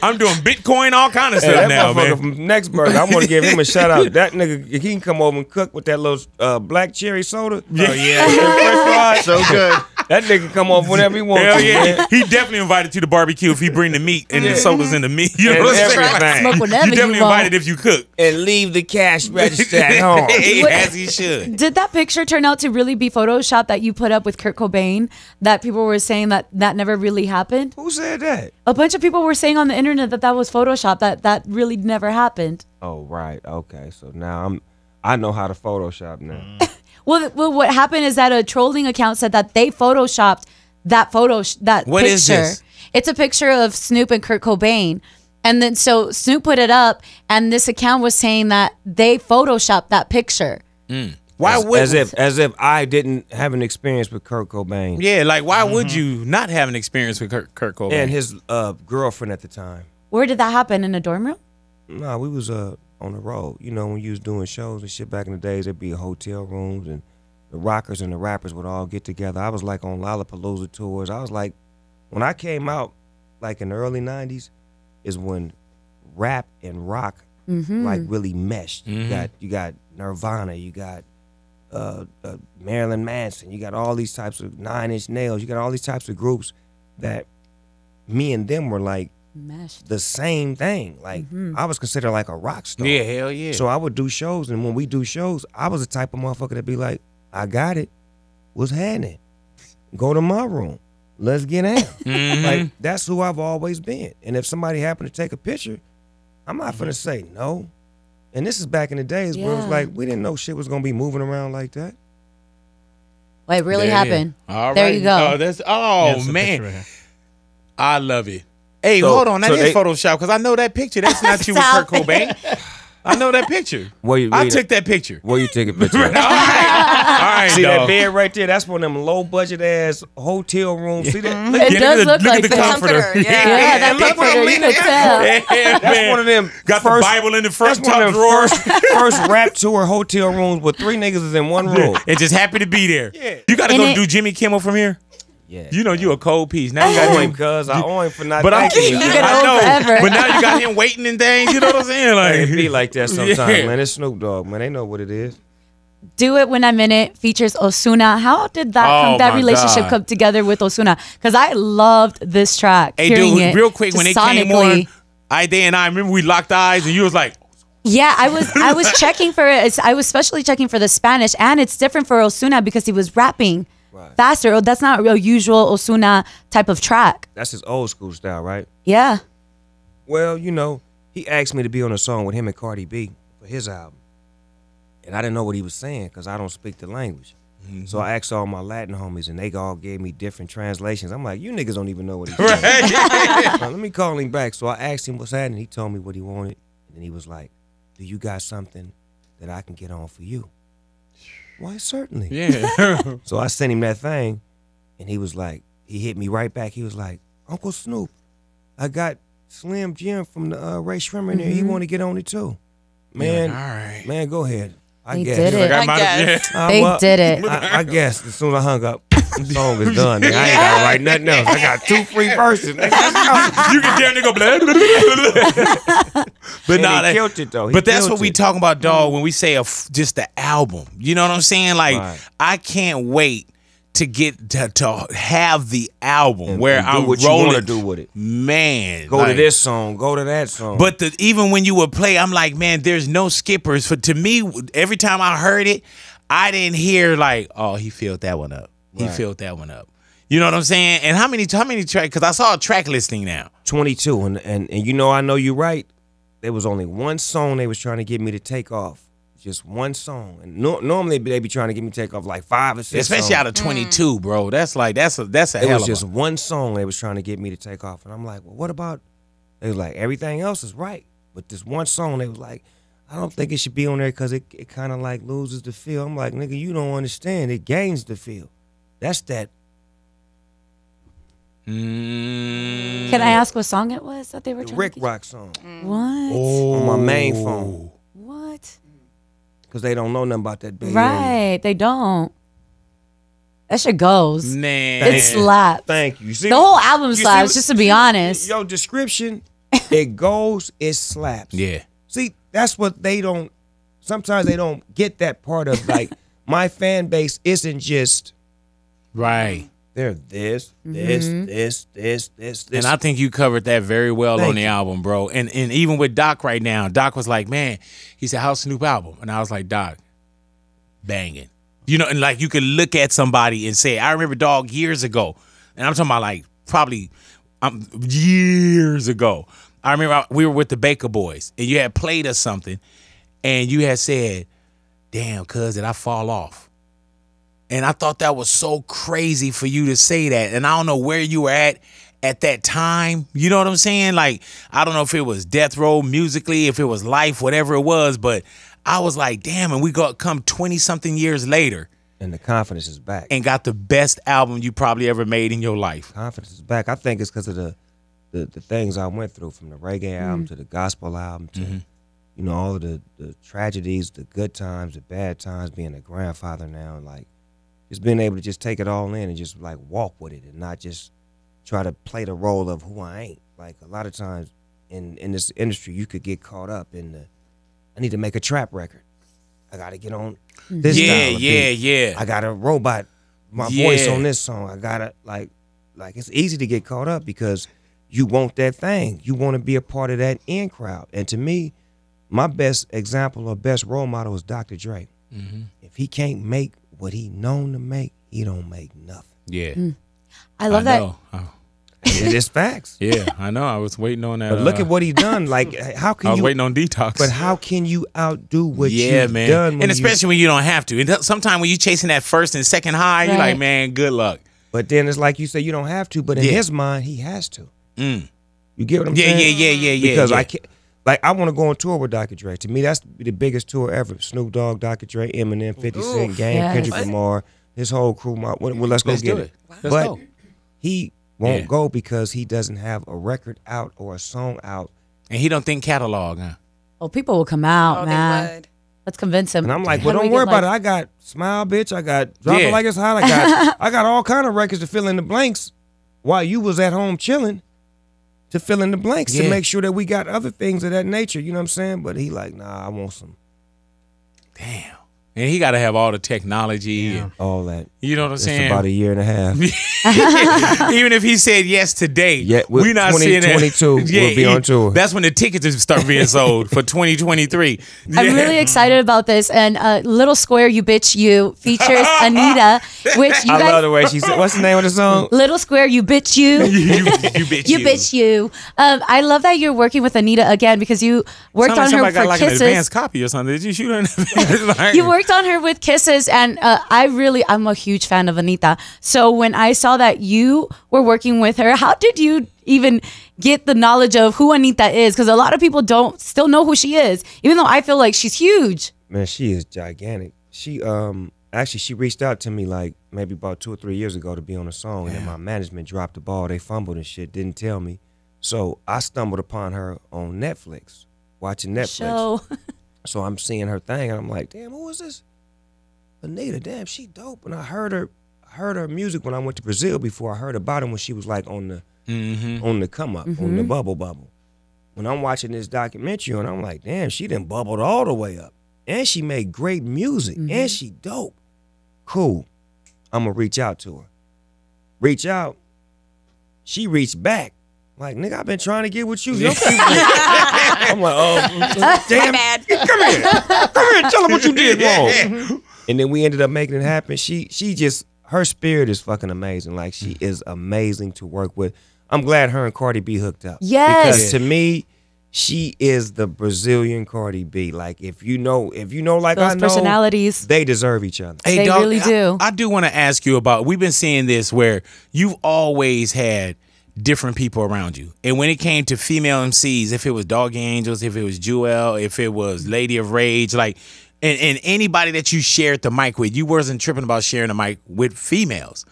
S1: I'm doing Bitcoin, all kind of
S3: Hey,
S1: stuff
S3: that
S1: now,
S3: motherfucker
S1: man.
S3: from Next Burger, I want to give him a shout out. That nigga, he can come over and cook with that little black cherry soda.
S5: Oh, yeah.
S3: French fries.
S5: So good.
S3: That nigga come over whenever he wants.
S1: Hell
S3: to,
S1: yeah,
S3: man.
S1: he definitely invited to the barbecue if he bring the meat and the
S3: Yeah.
S1: sodas in the meat. You know
S3: And
S1: what I'm saying?
S3: everything.
S4: Smoke whenever
S1: You
S4: you
S1: definitely
S4: want.
S1: invited if you cook.
S3: And leave the cash register at home.
S1: As he should.
S4: Did that picture turn out to really be Photoshop that you put up with Kurt Cobain? That people were saying that never really happened.
S3: Who said that?
S4: A bunch of people were saying on the internet that was Photoshop. That really never happened.
S3: Oh, right. Okay. So now I know how to Photoshop now.
S4: Well, what happened is that a trolling account said that they photoshopped that
S1: What
S4: picture.
S1: is this?
S4: It's a picture of Snoop and Kurt Cobain. And then so Snoop put it up, and this account was saying that they photoshopped that picture.
S1: Why would
S3: as if I didn't have an experience with Kurt Cobain
S1: Yeah, like why would you not have an experience with Kurt Cobain?
S3: and his girlfriend at the time.
S4: Where did that happen? In a dorm room?
S3: No, we was on on the road. You know, when you was doing shows and shit back in the days, there'd be hotel rooms and the rockers and the rappers would all get together. I was like on Lollapalooza tours. I was like, when I came out, like in the early 90s, is when rap and rock like really meshed. You got Nirvana, you got Marilyn Manson, you got all these types of 9 Inch Nails, you got all these types of groups that me and them were like
S4: Meshed.
S3: the same thing. Like I was considered like a rock star.
S1: Yeah, hell yeah.
S3: So I would do shows, and when we do shows, I was the type of motherfucker that'd be like, I got it. What's happening? Go to my room. Let's get out. Like, that's who I've always been. And if somebody happened to take a picture, I'm not gonna say no. And this is back in the days where it was like, we didn't know shit was gonna be moving around like that.
S4: Well, it really
S1: There it is.
S4: happened.
S1: All
S4: There
S1: right.
S4: you go.
S1: Oh, man. I love it. Hey,
S3: So-
S1: hold on. That
S3: so
S1: is
S3: they-
S1: Photoshop because I know that picture. That's not you with
S4: Stop
S1: Kurt Cobain. I know that picture. I took that picture.
S3: Where you take a picture?
S1: All right,
S3: See that
S1: dog.
S3: bed right there? That's one of them low budget ass hotel rooms. See that?
S4: It does look
S1: look
S4: like
S1: at the
S4: that.
S1: comforter.
S2: Yeah.
S4: Yeah, that
S3: look what
S4: comforter,
S3: I
S4: you
S3: mean.
S4: could tell.
S1: Yeah,
S3: That's
S1: man.
S3: one of them.
S1: Got
S3: first,
S1: the Bible in the front
S3: That's one
S1: top
S3: of them
S1: drawer.
S3: first rap tour hotel rooms with 3 niggas is in one room.
S1: And just happy to be there.
S3: Yeah.
S1: You got to
S4: And
S1: go
S4: it-
S1: do Jimmy Kimmel from here.
S3: Yeah.
S1: You know you a cold piece. Now you
S3: I
S1: got
S3: owe
S1: him.
S3: him, cuz. I owe him for not
S1: But I'm
S3: thanking me.
S4: You get
S1: I
S4: old
S1: know.
S4: forever.
S1: But now you got him waiting and things. You know what I'm saying? Like
S3: It be like that sometimes,
S1: Yeah.
S3: man. It's Snoop Dogg, man. They know what it is.
S4: Do It When I'm In It features Osuna. How did that
S1: Oh,
S4: that
S1: my
S4: relationship
S1: God.
S4: come together with Osuna? Because I loved this track.
S1: Hey,
S4: hearing
S1: dude,
S4: it
S1: real quick, when they
S4: just
S1: came
S4: sonically.
S1: on, I remember we locked eyes and you was like,
S4: Yeah, I was checking for it. I was especially checking for the Spanish, and it's different for Osuna because he was rapping faster. That's not a usual Osuna type of track.
S3: That's his old school style, right?
S4: Yeah.
S3: Well, you know, he asked me to be on a song with him and Cardi B for his album. And I didn't know what he was saying because I don't speak the language. So I asked all my Latin homies, and they all gave me different translations. I'm like, you niggas don't even know what he's saying. Now, let me call him back. So I asked him what's happening. He told me what he wanted. And then he was like, do you got something that I can get on for you? Why, certainly.
S1: yeah.
S3: So I sent him that thing, and he was like, he hit me right back. He was like, Uncle Snoop, I got Slim Jim from the Ray Shrimmer in there. He want to get on it too. Man,
S1: all right.
S3: man, go ahead. I
S4: They
S3: guess.
S4: did it.
S1: I might have-
S2: guess.
S1: yeah.
S4: They did it.
S3: I guess as soon as I hung up, the song is done. Nigga. I ain't got to write nothing else. I got 2 free verses. Nigga.
S1: You can damn near go blah, blah, blah, blah. But
S3: And
S1: nah,
S3: he
S1: that-
S3: killed it, though. He
S1: but that's
S3: killed
S1: what we
S3: it.
S1: talking about, dog. When we say just the album, you know what I'm saying? Like
S3: Right.
S1: I can't wait to get to have the album
S3: And-
S1: where
S3: and do
S1: I'm
S3: what you
S1: rolling.
S3: wanna do with it.
S1: Man,
S3: Go to
S1: like-
S3: this song. Go to that song.
S1: But even when you would play, I'm like, man, there's no skippers. To me, every time I heard it, I didn't hear like, oh, he filled that one up. He
S3: Right.
S1: filled that one up. You know what I'm saying? And how many tracks? Because I saw a track listing now.
S3: 22, and you know I know you're right. There was only one song they was trying to get me to take off. Just one song. And normally they be trying to get me to take off like 5 or 6
S1: Especially
S3: songs.
S1: out of 22, bro. That's a
S3: It
S1: hell
S3: was
S1: of
S3: just
S1: a.
S3: one song they was trying to get me to take off. And I'm like, well, what about, they was like, everything else is right. But this one song, they was like, I don't think it should be on there because it kind of like loses the feel. I'm like, nigga, you don't understand. It gains the feel. That's that.
S4: Can I ask what song it was that they were
S3: The
S4: trying
S3: Rick
S4: to get?
S3: Rock song
S4: What?
S3: on my main phone
S4: What?
S3: because they don't know nothing about that baby.
S4: Right. They don't. That shit goes.
S1: Man.
S4: It slaps.
S3: Thank you. See,
S4: The whole album
S3: you see
S4: slaps,
S3: what-
S4: just to be honest.
S3: Your description, it goes, it slaps.
S1: Yeah.
S3: See, that's what they don't, sometimes they don't get that part of like, my fan base isn't just,
S1: Right.
S3: they're this.
S1: Mm-hmm.
S3: this.
S1: And I think you covered that very well
S3: Thank
S1: on the
S3: you.
S1: album, bro. And even with Doc right now, Doc was like, man, he said, how's Snoop album? And I was like, Doc, banging. You know, and like you could look at somebody and say, I remember Dog years ago. And I'm talking about like probably years ago. I remember we were with the Baker Boys and you had played us something and you had said, damn, cuz, did I fall off? And I thought that was so crazy for you to say that. And I don't know where you were at that time. You know what I'm saying? Like, I don't know if it was Death Row musically, if it was life, whatever it was. But I was like, damn, and we come 20-something years later
S3: And the confidence is back.
S1: and got the best album you probably ever made in your life.
S3: Confidence is back. I think it's because of the things I went through from the reggae album to the gospel album to you know, all of the tragedies, the good times, the bad times, being a grandfather now, like just being able to just take it all in and just like walk with it and not just try to play the role of who I ain't. Like a lot of times in this industry, you could get caught up in the, I need to make a trap record. I got to get on this style of beat. I got a robot, my voice on this song. I got to like it's easy to get caught up because you want that thing. You want to be a part of that in crowd. And to me, my best example or best role model is Dr. Dre. If he can't make what he known to make, he don't make nothing.
S1: Yeah.
S4: I love that.
S3: It is facts.
S1: Yeah, I know. I was waiting on that.
S3: But look at what he done. Like, how can you?
S1: I was waiting on Detox.
S3: But how can you outdo what you've done?
S1: And especially when you don't have to. And sometimes when you're chasing that first and second high, you're like, man, good luck.
S3: But then it's like you say, you don't have to. But in his mind, he has to. You get what I'm saying?
S1: Yeah.
S3: Because I can't. Like, I want to go on tour with Dr. Dre. To me, that's the biggest tour ever. Snoop Dogg, Dr. Dre, Eminem, 50 Cent, Game, Kendrick Lamar, his whole crew. Well, let's go get it. But he won't go because he doesn't have a record out or a song out.
S1: And he don't think catalog, huh?
S4: Oh, people will come out, man. Let's convince him.
S3: And I'm like, well, don't worry about it. I got Smile Bitch. I got Drop It Like It's Hot. I got all kind of records to fill in the blanks while you was at home chilling to fill in the blanks to make sure that we got other things of that nature. You know what I'm saying? But he like, nah, I want some.
S1: Damn. And he got to have all the technology. And,
S3: all that.
S1: You know what I'm saying?
S3: It's about a year and a half.
S1: Even if he said yes today, we're not seeing that.
S3: 2022, we'll be on tour.
S1: That's when the tickets start being sold for 2023.
S4: I'm really excited about this. And Little Square You Bitch You features Anita, which you guys...
S3: I love the way she said, what's the name of the song?
S4: Little Square You Bitch You.
S1: you bitch
S4: you. Bitch you. I love that you're working with Anita again because you worked on her for
S1: got like
S4: Kisses.
S1: An advanced copy or something. Did you shoot her in advance?
S4: You worked on her with Kisses, and I'm a huge fan of Anita. So when I saw that you were working with her, how did you even get the knowledge of who Anita is? Because a lot of people don't still know who she is, even though I feel like she's huge.
S3: Man, she is gigantic. She actually she reached out to me like maybe about 2 or 3 years ago to be on a song, and then my management dropped the ball. They fumbled and shit, didn't tell me. So I stumbled upon her on Netflix, watching Netflix. So I'm seeing her thing, and I'm like, damn, who is this? Anita, damn, she dope. And I heard her music when I went to Brazil before. I heard about her when she was like on the come up, on the bubble. When I'm watching this documentary, and I'm like, damn, she done bubbled all the way up. And she made great music, and she dope. Cool. I'm gonna reach out to her. Reach out. She reached back. Like, nigga, I've been trying to get with you. I'm like, oh, damn. Come here, tell them what you did wrong. And then we ended up making it happen. She just, her spirit is fucking amazing. Like, she is amazing to work with. I'm glad her and Cardi B hooked up.
S4: Yes.
S3: Because to me, she is the Brazilian Cardi B. Like, if you know, like
S4: those
S3: I know,
S4: personalities,
S3: they deserve each other.
S1: Hey,
S4: they
S1: dog,
S4: really do.
S1: I do want to ask you about, we've been seeing this where you've always had different people around you. And when it came to female MCs, if it was Doggy Angels, if it was Jewel, if it was Lady of Rage, like, and anybody that you shared the mic with, you wasn't tripping about sharing the mic with females.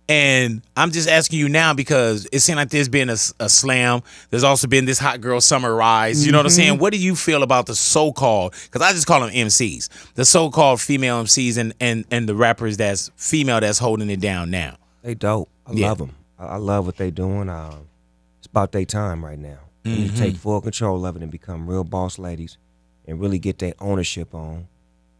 S1: And I'm just asking you now because it seemed like there's been a slam. There's also been this Hot Girl Summer Rise. You know what I'm saying? What do you feel about the so-called, because I just call them MCs, the so-called female MCs and the rappers that's female that's holding it down now?
S3: They dope. I love them. I love what they doing. It's about their time right now. They need to take full control of it and become real boss ladies and really get their ownership on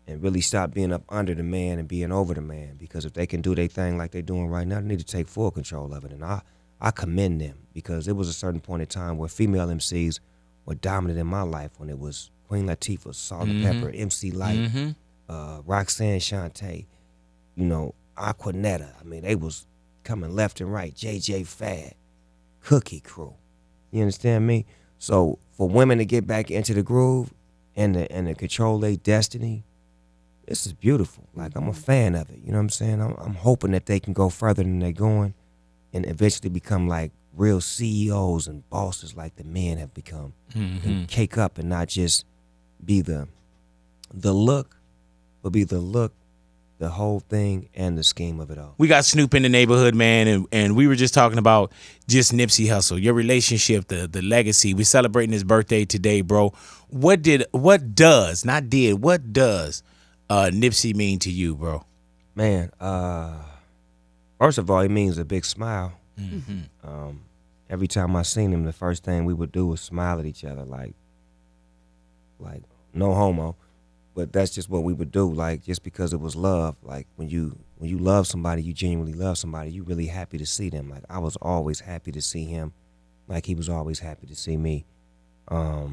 S3: and really stop being up under the man and being over the man. Because if they can do their thing like they're doing right now, they need to take full control of it. And I commend them because it was a certain point in time where female MCs were dominant in my life when it was Queen Latifah, Salt and Pepper, MC Lyte, Roxanne Shante, you know, Aquanetta. I mean, they was coming left and right. JJ Fad, Cookie Crew. You understand me? So for women to get back into the groove and to control their destiny, this is beautiful. Like, I'm a fan of it. You know what I'm saying? I'm hoping that they can go further than they're going and eventually become like real CEOs and bosses like the men have become. And cake up and not just be the look, but be the look the whole thing and the scheme of it all.
S1: We got Snoop in the neighborhood, man, and we were just talking about just Nipsey Hussle, your relationship, the legacy. We're celebrating his birthday today, bro. What does Nipsey mean to you, bro?
S3: Man, first of all, it means a big smile. Every time I seen him, the first thing we would do was smile at each other, like no homo, but that's just what we would do, like just because it was love. Like when you love somebody, you genuinely love somebody, you really happy to see them. Like I was always happy to see him, like he was always happy to see me. I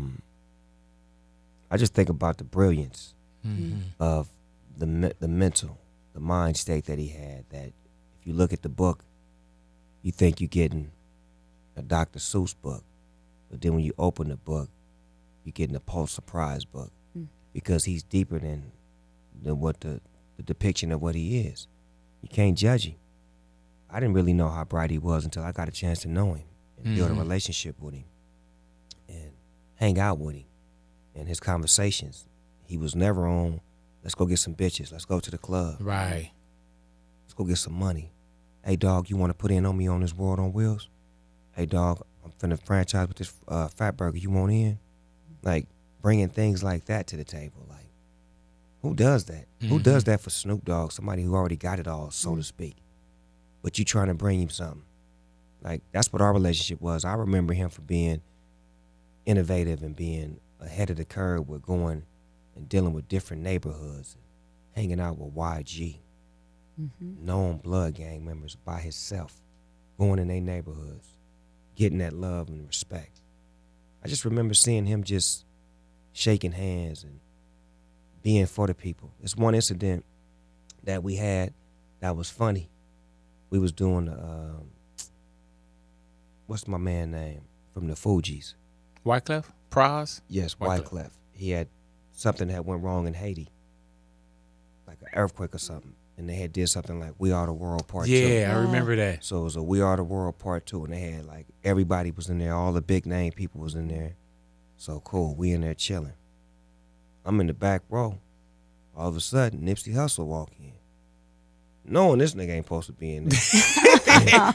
S3: just think about the brilliance of the mental, the mind state that he had. That if you look at the book, you think you're getting a Dr. Seuss book, but then when you open the book, you're getting a Pulitzer Prize book, because he's deeper than what the depiction of what he is. You can't judge him. I didn't really know how bright he was until I got a chance to know him and build a relationship with him and hang out with him. And his conversations, he was never on, let's go get some bitches, let's go to the club.
S1: Right.
S3: Let's go get some money. Hey, dog, you want to put in on me on this World on Wheels? Hey, dog, I'm finna franchise with this Fat Burger. You want in? Like, bringing things like that to the table. Like, who does that? Who does that for Snoop Dogg? Somebody who already got it all, so to speak. But you trying to bring him something. Like, that's what our relationship was. I remember him for being innovative and being ahead of the curve with going and dealing with different neighborhoods, hanging out with YG, known blood gang members by himself, going in their neighborhoods, getting that love and respect. I just remember seeing him just shaking hands and being for the people. It's one incident that we had that was funny. We was doing what's my man name from the Fugees?
S1: Wyclef? Pras?
S3: Yes, Wyclef. He had something that went wrong in Haiti, like an earthquake or something, and they had did something like We Are the World Part 2.
S1: Yeah, I remember that.
S3: So it was a We Are the World Part 2, and they had like everybody was in there, all the big name people was in there. So cool, we in there chilling. I'm in the back row. All of a sudden, Nipsey Hussle walk in. Knowing this nigga ain't supposed to be in there.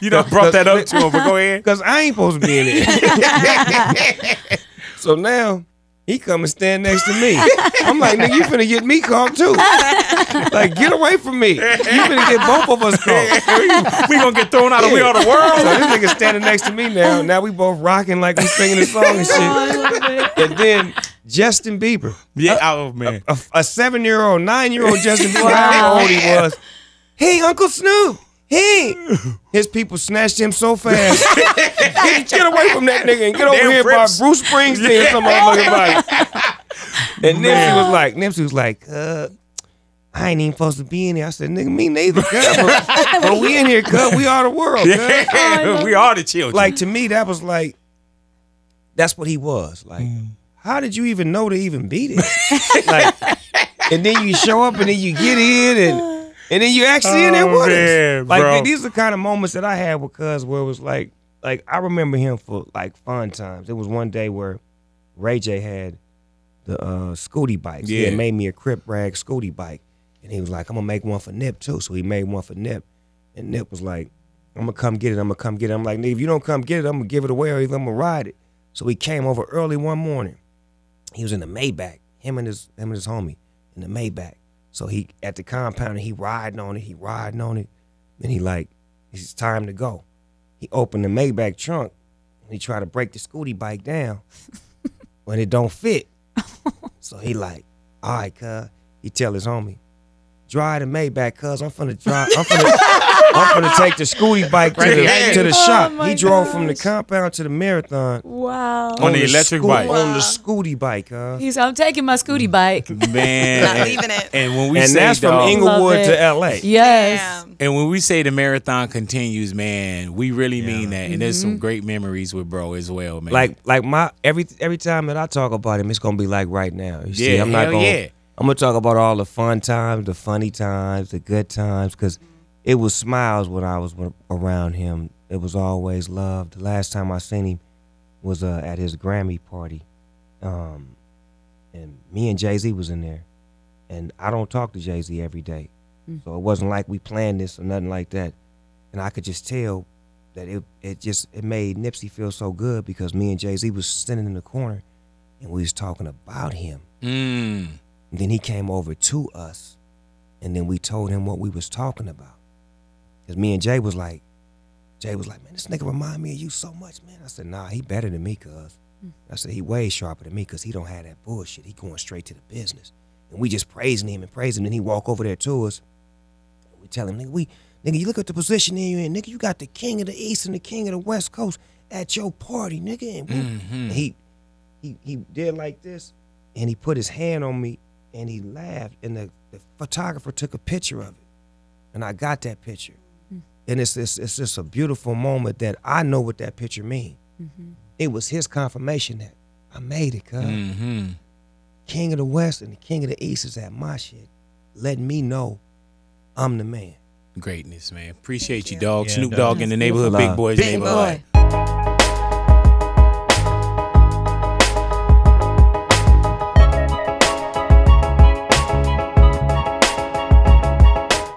S1: You done brought that up to him, but go ahead.
S3: Because I ain't supposed to be in there. So now, he come and stand next to me. I'm like, nigga, you finna get me caught too. Like, get away from me. You finna get both of us caught.
S1: We gonna get thrown out of We Are the World.
S3: So this nigga standing next to me now. Now we both rocking like we singing a song and shit. And then Justin Bieber.
S1: Yeah, oh man.
S3: A 7-year-old, 9-year-old Justin Bieber, how old he was. Hey, Uncle Snoop. Hey. His people snatched him so fast. Get away from that nigga and get over here by Bruce Springsteen or some motherfucking body. And Nipsey was like, I ain't even supposed to be in here. I said, nigga, me neither, cuz. But we in here, cuz. We are the world, cuz.
S1: Yeah, we are the children.
S3: Like, to me, that was like, that's what he was. Like, how did you even know to even be there? Like, and then you show up and then you get in and then you actually in there with us. Like,
S1: bro.
S3: these are the kind of moments that I had with cuz where it was like I remember him for like fun times. There was one day where Ray J had the Scooty bikes.
S1: Yeah.
S3: He had made me a Crip Rag Scooty bike. And he was like, I'm gonna make one for Nip too. So he made one for Nip. And Nip was like, I'm gonna come get it, I'm gonna come get it. I'm like, nigga, if you don't come get it, I'm gonna give it away or either I'm gonna ride it. So he came over early one morning. He was in the Maybach, him and his homie in the Maybach. So he at the compound and he riding on it. And he like, it's time to go. He opened the Maybach trunk and he tried to break the Scooty bike down when it don't fit. So he like, all right, cuz. He tell his homie, drive the Maybach, cuz I'm finna take the Scooty bike to the shop. He drove from the compound to the marathon.
S4: Wow.
S1: On the electric bike.
S3: On the Scooty bike, cuz.
S4: He's I'm taking my Scooty bike.
S1: Man.
S2: Not leaving it.
S1: And when we
S3: And
S1: say
S3: that's from
S1: dog,
S3: Inglewood to LA.
S4: Yes.
S2: Damn.
S1: and when we say the marathon continues, man, we really mean that. And there's some great memories with bro as well, man.
S3: Like my every time that I talk about him, it's gonna be like right now. You see,
S1: Yeah,
S3: I'm not
S1: hell
S3: gonna.
S1: yeah.
S3: I'm gonna talk about all the fun times, the funny times, the good times, because it was smiles when I was around him. It was always love. The last time I seen him was at his Grammy party, and me and Jay-Z was in there. And I don't talk to Jay-Z every day, So it wasn't like we planned this or nothing like that. And I could just tell that it made Nipsey feel so good because me and Jay-Z was sitting in the corner and we was talking about him. And then he came over to us and then we told him what we was talking about. Because me and Jay was like, man, this nigga remind me of you so much, man. I said, nah, he better than me, cuz. I said, he way sharper than me because he don't have that bullshit. He going straight to the business. And we just praising him. And he walk over there to us. We tell him, nigga, you look at the position you're in, nigga, you got the king of the East and the king of the West Coast at your party, nigga. And he did like this, and he put his hand on me, and he laughed, and the photographer took a picture of it. And I got that picture. And it's just a beautiful moment that I know what that picture means. It was his confirmation that I made it, cuz. King of the West and the king of the East is at my shit, letting me know I'm the man.
S1: Greatness, man. Appreciate you, dog. Snoop Dogg in the neighborhood,
S3: Love.
S1: Big Boy's
S2: Big
S1: neighborhood.
S2: Boy.